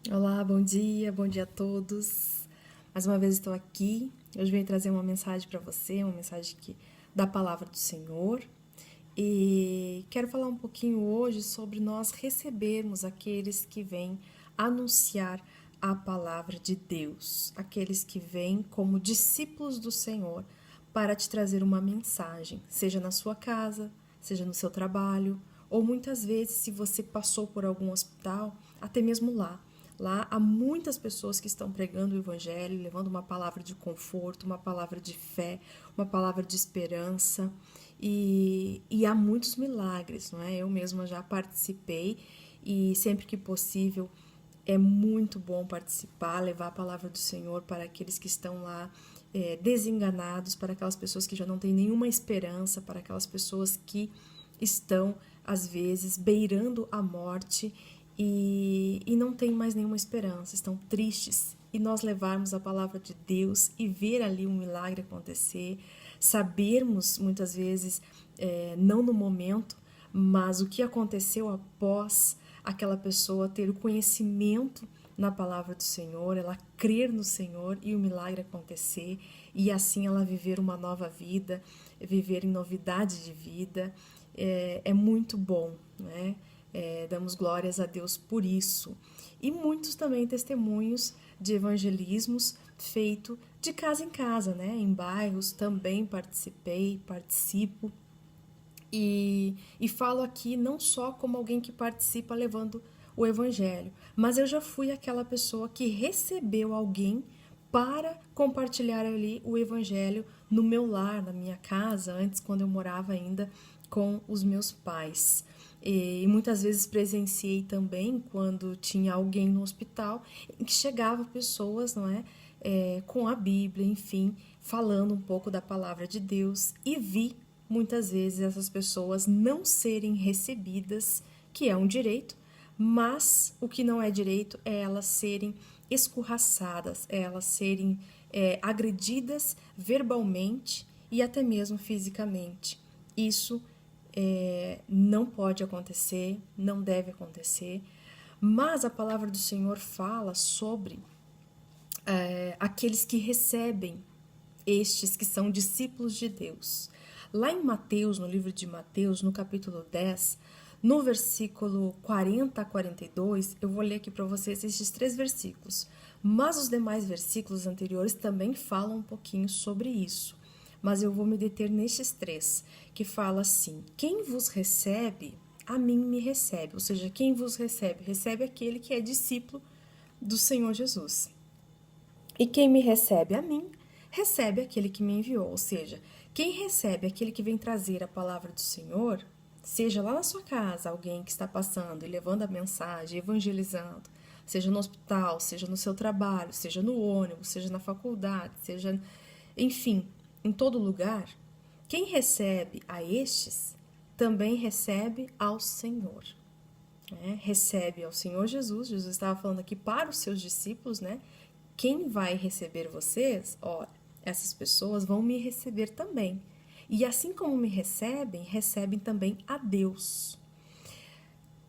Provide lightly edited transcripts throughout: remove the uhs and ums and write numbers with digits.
Olá, bom dia a todos. Mais uma vez estou aqui. Hoje venho trazer uma mensagem para você, uma mensagem da palavra do Senhor. E quero falar um pouquinho hoje sobre nós recebermos aqueles que vêm anunciar a palavra de Deus, aqueles que vêm como discípulos do Senhor para te trazer uma mensagem, seja na sua casa, seja no seu trabalho, ou muitas vezes, se você passou por algum hospital, até mesmo lá. Lá há muitas pessoas que estão pregando o Evangelho, levando uma palavra de conforto, uma palavra de fé, uma palavra de esperança. E há muitos milagres, não é? Eu mesma já participei e sempre que possível é muito bom participar, levar a palavra do Senhor para aqueles que estão lá desenganados, para aquelas pessoas que já não têm nenhuma esperança, para aquelas pessoas que estão, às vezes, beirando a morte e não têm mais nenhuma esperança, estão tristes. E nós levarmos a palavra de Deus e ver ali um milagre acontecer, sabermos muitas vezes, não no momento, mas o que aconteceu após aquela pessoa ter o conhecimento na palavra do Senhor, ela crer no Senhor e o milagre acontecer e assim ela viver uma nova vida, viver em novidade de vida, é muito bom, né? Damos glórias a Deus por isso. E muitos também testemunhos de evangelismos feito de casa em casa, né? Em bairros também participo e falo aqui não só como alguém que participa levando o evangelho, mas eu já fui aquela pessoa que recebeu alguém para compartilhar ali o evangelho no meu lar, na minha casa, antes quando eu morava ainda com os meus pais. E muitas vezes presenciei também quando tinha alguém no hospital em que chegava pessoas, não é, com a Bíblia, enfim, falando um pouco da palavra de Deus e vi muitas vezes essas pessoas não serem recebidas, que é um direito, mas o que não é direito é elas serem escorraçadas, é elas serem agredidas verbalmente e até mesmo fisicamente. Isso não pode acontecer, não deve acontecer, mas a palavra do Senhor fala sobre aqueles que recebem estes que são discípulos de Deus. Lá em Mateus, no livro de Mateus, no capítulo 10, no versículo 40 a 42, eu vou ler aqui para vocês estes três versículos. Mas os demais versículos anteriores também falam um pouquinho sobre isso. Mas eu vou me deter nestes três, que fala assim: quem vos recebe, a mim me recebe. Ou seja, quem vos recebe? Recebe aquele que é discípulo do Senhor Jesus. E quem me recebe a mim, recebe aquele que me enviou. Ou seja, quem recebe aquele que vem trazer a palavra do Senhor, seja lá na sua casa alguém que está passando e levando a mensagem, evangelizando, seja no hospital, seja no seu trabalho, seja no ônibus, seja na faculdade, seja, enfim, em todo lugar, quem recebe a estes também recebe ao Senhor. Recebe ao Senhor Jesus. Jesus estava falando aqui para os seus discípulos, né? Quem vai receber vocês, ó, essas pessoas vão me receber também. E assim como me recebem, recebem também a Deus.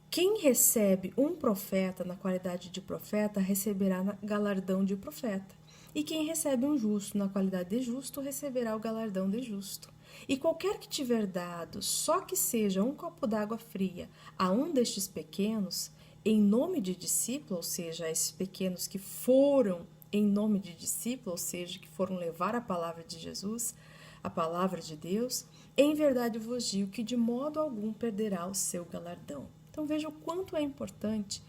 Quem recebe um profeta na qualidade de profeta, receberá galardão de profeta. E quem recebe um justo na qualidade de justo, receberá o galardão de justo. E qualquer que tiver dado, só que seja um copo d'água fria, a um destes pequenos, em nome de discípulo, ou seja, a esses pequenos que foram em nome de discípulo, ou seja, que foram levar a palavra de Jesus, a palavra de Deus, em verdade vos digo que de modo algum perderá o seu galardão. Então veja o quanto é importante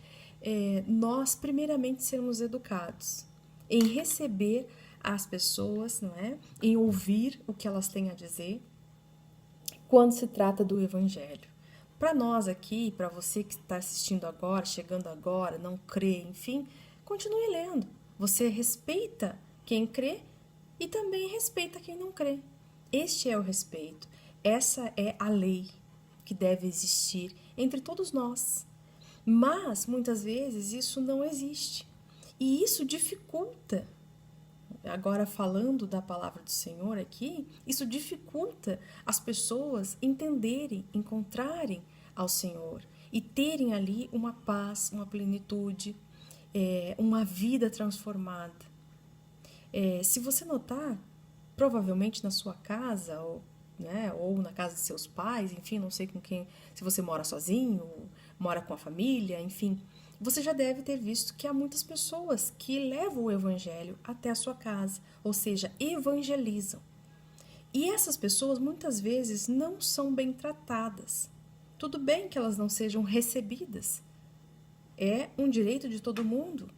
nós primeiramente sermos educados em receber as pessoas, não é? Em ouvir o que elas têm a dizer quando se trata do Evangelho. Para nós aqui, para você que está assistindo agora, chegando agora, não crê, enfim, continue lendo. Você respeita quem crê e também respeita quem não crê. Este é o respeito. Essa é a lei que deve existir entre todos nós. Mas, muitas vezes, isso não existe. E isso dificulta, agora falando da palavra do Senhor aqui, isso dificulta as pessoas entenderem, encontrarem ao Senhor e terem ali uma paz, uma plenitude. uma vida transformada. Se você notar, provavelmente na sua casa, ou na casa de seus pais, enfim, não sei com quem, se você mora sozinho, mora com a família, enfim, você já deve ter visto que há muitas pessoas que levam o evangelho até a sua casa, ou seja, evangelizam. E essas pessoas muitas vezes não são bem tratadas. Tudo bem que elas não sejam recebidas. É um direito de todo mundo.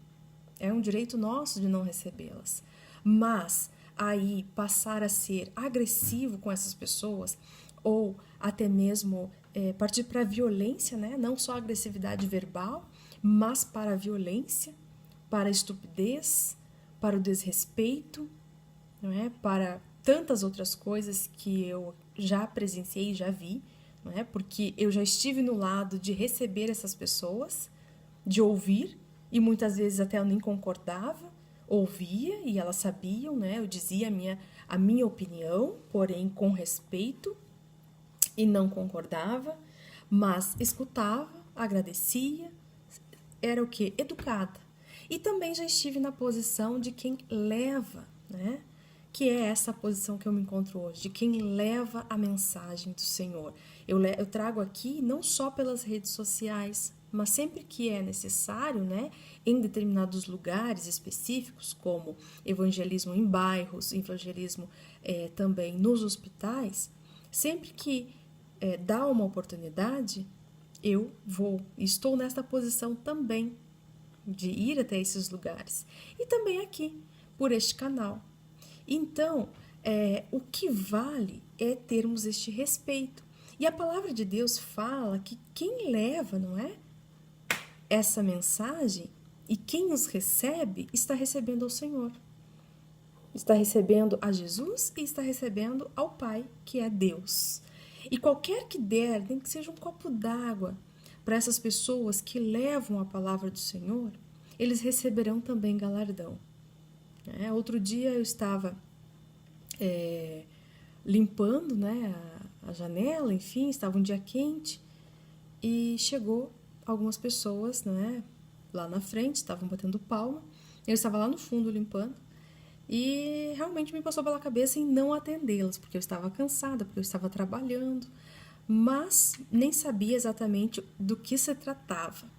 É um direito nosso de não recebê-las. Mas aí passar a ser agressivo com essas pessoas, ou até mesmo partir para a violência, né? Não só a agressividade verbal, mas para a violência, para a estupidez, para o desrespeito, não é? Para tantas outras coisas que eu já presenciei, já vi, não é? Porque eu já estive no lado de receber essas pessoas, de ouvir, e muitas vezes até eu nem concordava, ouvia e elas sabiam, né? Eu dizia a minha opinião, porém com respeito, e não concordava, mas escutava, agradecia, era o quê? Educada. E também já estive na posição de quem leva, né? Que é essa posição que eu me encontro hoje, de quem leva a mensagem do Senhor. Eu trago aqui não só pelas redes sociais, mas sempre que é necessário, né, em determinados lugares específicos, como evangelismo em bairros, evangelismo também nos hospitais, sempre que dá uma oportunidade, eu vou. Estou nesta posição também de ir até esses lugares. E também aqui, por este canal. Então, o que vale é termos este respeito. E a palavra de Deus fala que quem leva, não é? Essa mensagem e quem os recebe está recebendo ao Senhor. Está recebendo a Jesus e está recebendo ao Pai, que é Deus. E qualquer que der, nem que seja um copo d'água, para essas pessoas que levam a palavra do Senhor, eles receberão também galardão. Outro dia eu estava limpando, né, a janela, enfim, estava um dia quente e chegou algumas pessoas, né, lá na frente, estavam batendo palma. Eu estava lá no fundo limpando e realmente me passou pela cabeça em não atendê-las, porque eu estava cansada, porque eu estava trabalhando, mas nem sabia exatamente do que se tratava.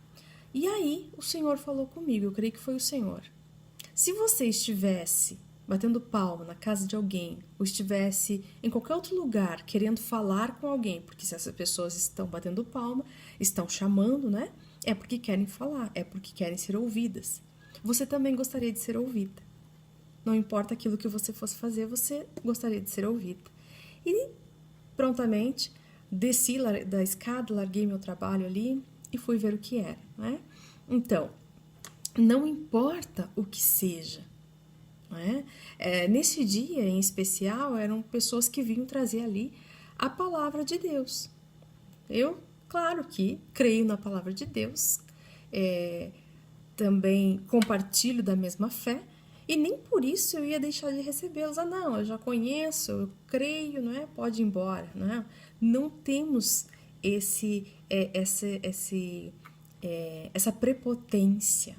E aí o Senhor falou comigo, eu creio que foi o Senhor. Se você estivesse batendo palma na casa de alguém, ou estivesse em qualquer outro lugar querendo falar com alguém, porque se essas pessoas estão batendo palma, estão chamando, né? É porque querem falar, é porque querem ser ouvidas. Você também gostaria de ser ouvida. Não importa aquilo que você fosse fazer, você gostaria de ser ouvida. E prontamente desci da escada, larguei meu trabalho ali e fui ver o que era, né? Então, não importa o que seja, nesse dia em especial eram pessoas que vinham trazer ali a palavra de Deus. Eu, claro que creio na palavra de Deus, também compartilho da mesma fé e nem por isso eu ia deixar de recebê-los. Não, eu já conheço, eu creio, não é? Pode ir embora, não é? Não temos essa prepotência.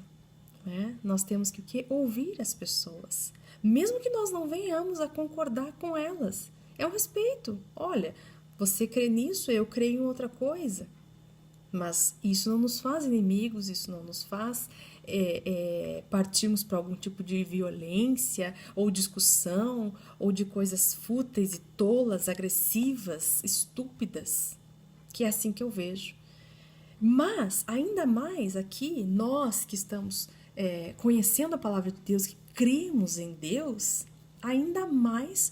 Nós temos que o quê? Ouvir as pessoas, mesmo que nós não venhamos a concordar com elas. É o respeito. Olha, você crê nisso, eu creio em outra coisa. Mas isso não nos faz inimigos, isso não nos faz partirmos para algum tipo de violência ou discussão ou de coisas fúteis e tolas, agressivas, estúpidas, que é assim que eu vejo. Mas, ainda mais aqui, nós que estamos conhecendo a palavra de Deus, que cremos em Deus, ainda mais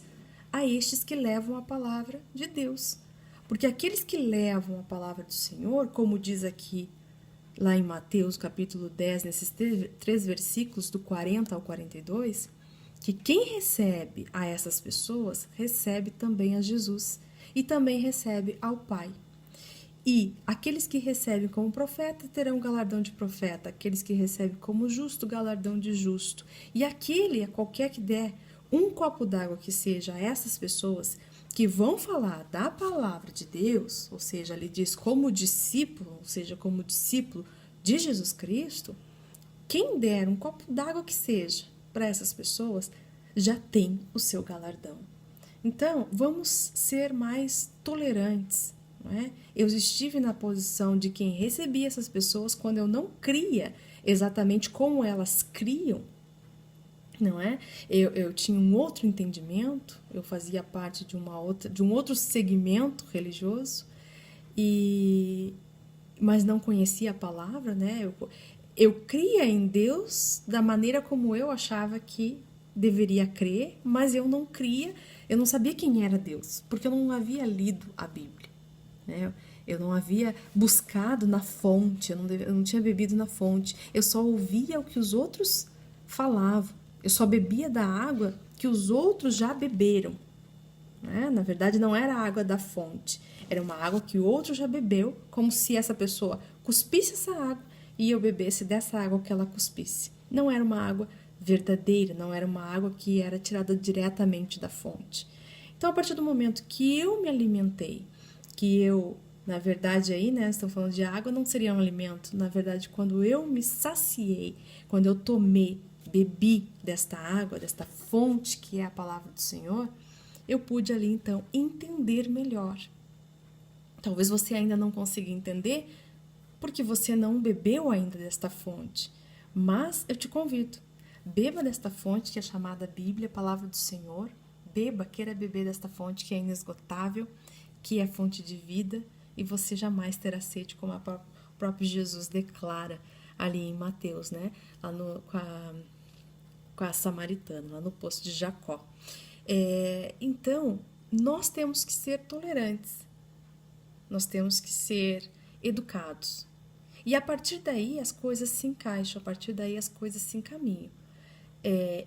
a estes que levam a palavra de Deus. Porque aqueles que levam a palavra do Senhor, como diz aqui lá em Mateus capítulo 10, nesses 3 versículos, do 40 ao 42, que quem recebe a essas pessoas, recebe também a Jesus e também recebe ao Pai. E aqueles que recebem como profeta terão galardão de profeta, aqueles que recebem como justo, galardão de justo. E a qualquer que der um copo d'água que seja a essas pessoas que vão falar da palavra de Deus, ou seja, ele diz como discípulo, ou seja, como discípulo de Jesus Cristo, quem der um copo d'água que seja para essas pessoas, já tem o seu galardão. Então, vamos ser mais tolerantes, não é? Eu estive na posição de quem recebia essas pessoas quando eu não cria exatamente como elas criam, não é? Eu tinha um outro entendimento, eu fazia parte de um outro segmento religioso, mas não conhecia a palavra, né? Eu cria em Deus da maneira como eu achava que deveria crer, mas eu não cria, eu não sabia quem era Deus, porque eu não havia lido a Bíblia, né? Eu não havia buscado na fonte, eu não tinha bebido na fonte, eu só ouvia o que os outros falavam, eu só bebia da água que os outros já beberam, né? Na verdade, não era a água da fonte, era uma água que o outro já bebeu, como se essa pessoa cuspisse essa água e eu bebesse dessa água que ela cuspisse. Não era uma água verdadeira, não era uma água que era tirada diretamente da fonte. Então, a partir do momento que eu me alimentei, que eu, na verdade aí, né, estão falando de água, não seria um alimento. Na verdade, quando eu me saciei, quando eu tomei, bebi desta água, desta fonte que é a palavra do Senhor, eu pude ali então entender melhor. Talvez você ainda não consiga entender porque você não bebeu ainda desta fonte, mas eu te convido, beba desta fonte que é chamada Bíblia, a palavra do Senhor, beba, queira beber desta fonte que é inesgotável, que é fonte de vida, e você jamais terá sede, como o próprio Jesus declara ali em Mateus, né? Lá com a samaritana, lá no poço de Jacó. Então, nós temos que ser tolerantes, nós temos que ser educados. E a partir daí as coisas se encaixam, a partir daí as coisas se encaminham.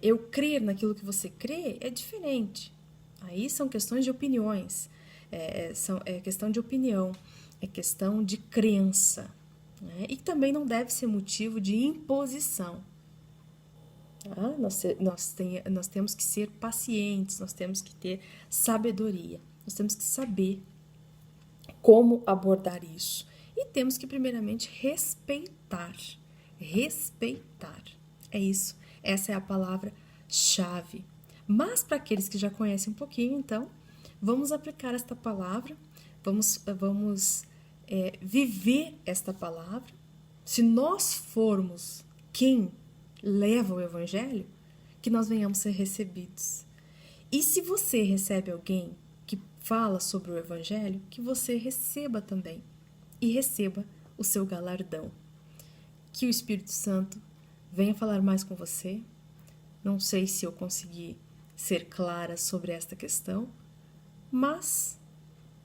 Eu crer naquilo que você crê é diferente. Aí são questões de opiniões, é questão de opinião, é questão de crença, né? E também não deve ser motivo de imposição. Nós temos que ser pacientes, nós temos que ter sabedoria, nós temos que saber como abordar isso. E temos que, primeiramente, respeitar. Respeitar. É isso. Essa é a palavra-chave. Mas, para aqueles que já conhecem um pouquinho, então, vamos aplicar esta palavra, vamos viver esta palavra. Se nós formos quem leva o Evangelho, que nós venhamos ser recebidos. E se você recebe alguém que fala sobre o Evangelho, que você receba também. E receba o seu galardão. Que o Espírito Santo venha falar mais com você. Não sei se eu consegui ser clara sobre esta questão, mas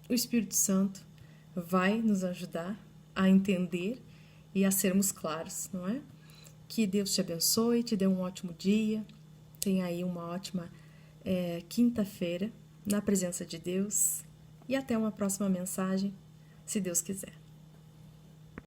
o Espírito Santo vai nos ajudar a entender e a sermos claros, não é? Que Deus te abençoe, te dê um ótimo dia, tenha aí uma ótima quinta-feira na presença de Deus e até uma próxima mensagem, se Deus quiser.